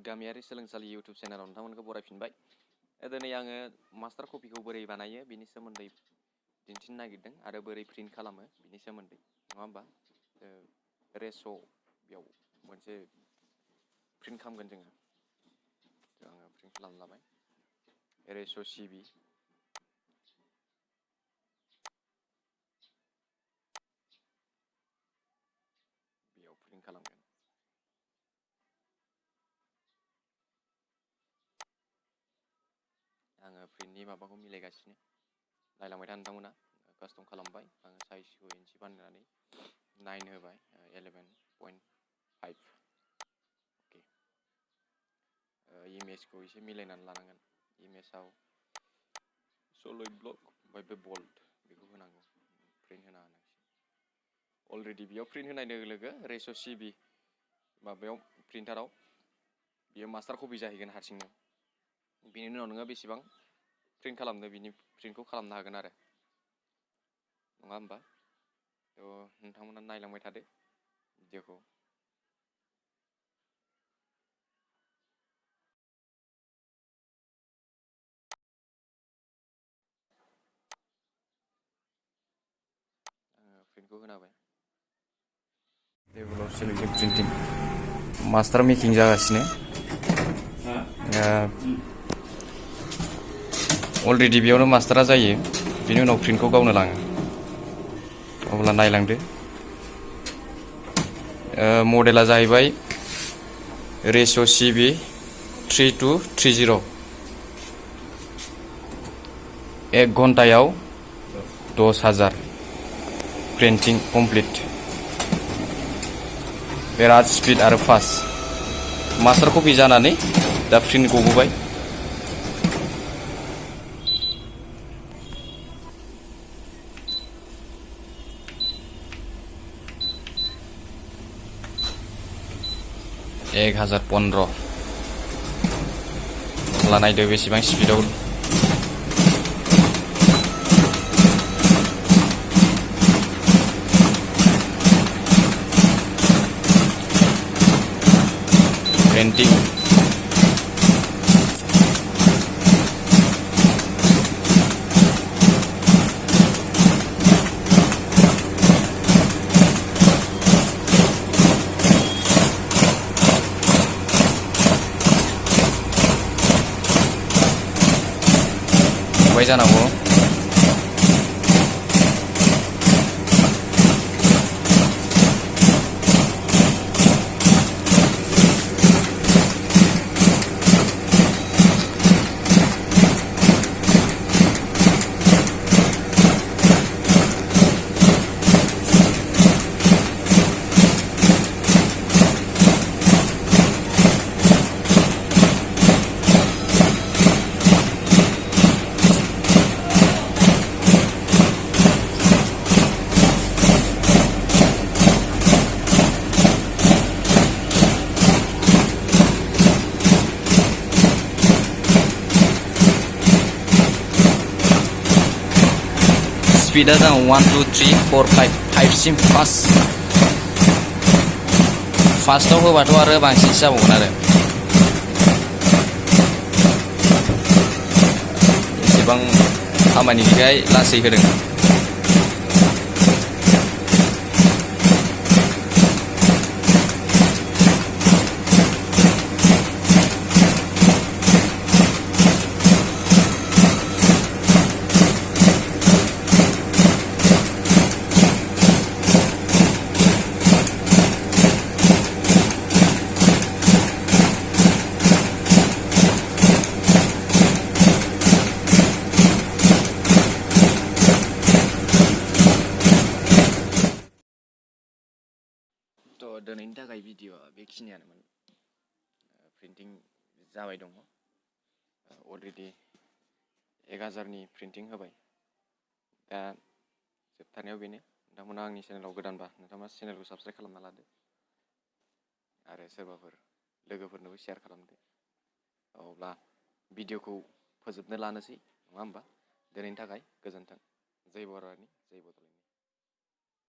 गामियारि सोलोंसालि इउटुब चेनेलाव नोंथांमोनखौ बरायफिनबाय। दिनै आङो मास्टार कपिखौ बोरै बानायो बिनि सोमोन्दै दिन्थिनो नागिरदों आरो बोरै प्रिन्ट खालामो बिनि सोमोन्दै, नङा होमबा? रेस' बेयाव मोनसे प्रिन्ट खालामगोन जोङो। आङो प्रिन्ट खालामना लाबाय। रेस' सिबि बेयाव प्रिन्ट खालामगोन। आङो प्रिन्टनि माबाखौ मिलायगासिनो, नायलांबाय था नोंथांमोना। कास्टम खालामबाय आङो साइजखौ इन्सि बानायनानै 9 होबाय, 11.5। अके, इमेजखौ एसे मिलायनानै लानांगोन। इमेजाव सलिड ब्लक ओमफ्राय बे बल्ड बेखौ होनांगौ, प्रिन्ट होना होनांसिगोन। अलरेडि बेयाव प्रिन्ट होनाय लोगो लोगो रेस' सिबि माबायाव प्रिन्टाराव बेयो मास्टार कपि जाहैगोन हारसिंनो। बिनि उनाव नोङो बेसेबां प्रिन्ट खालामनो बिनि प्रिन्टखौ खालामनो हागोन आरो, नङा होमबा? थ' नोंथांमोना नायलांबाय थादो भिडिअखौ। प्रिन्टखौ होना होबाय। टेबोलाव सेलेक्ट प्रिन्टिं मास्टार मेकिं जागासिनो। अलरेडि बेयावनो मास्टारा जायो, बिनि उनाव प्रिन्टखौ गावनो लाङो। अब्ला नायलांदो। मडेला जाहैबाय रेस' सिबि 3230। 1 घन्टायाव 10,000 प्रिन्टिं कमप्लिट। बिराद स्पिड आरो फास्ट। मास्टार कपि जानानै दा प्रिन्ट गबोबाय। एक 1015। अब्ला नायदो बेसेबां स्पिडआव प्रिन्टिं। गबाय जानांगौ। स्पिडा जों 1 2 3 4 5 सिम फार्स्टआव होबाथ' आरो बांसिनसो जाबावगोन आरो। एसेबां खामानिखाय लासै होदों। थ' दिनैनि थाखाय भिडिअ'आ बेखिनियानोमोन। प्रिन्टिं जाबाय दङ। अलरेडि 1000नि प्रिन्टिं होबाय। दा जोबथारनायाव बेनो, नोंथांमोना आंनि चेनेलाव गोदानबा नोंथांमोना चेनेलखौ साबस्क्राइब खालामना लादो आरो सोरबाफोर लोगोफोरनोबो शेयार खालामदो। अब्ला भिडिअ'खौ फोजोबनो लानोसै, नङा होमबा? दिनैनि थाखाय गोजोन्थों। जय बर'नि जय बड'लेण्ड।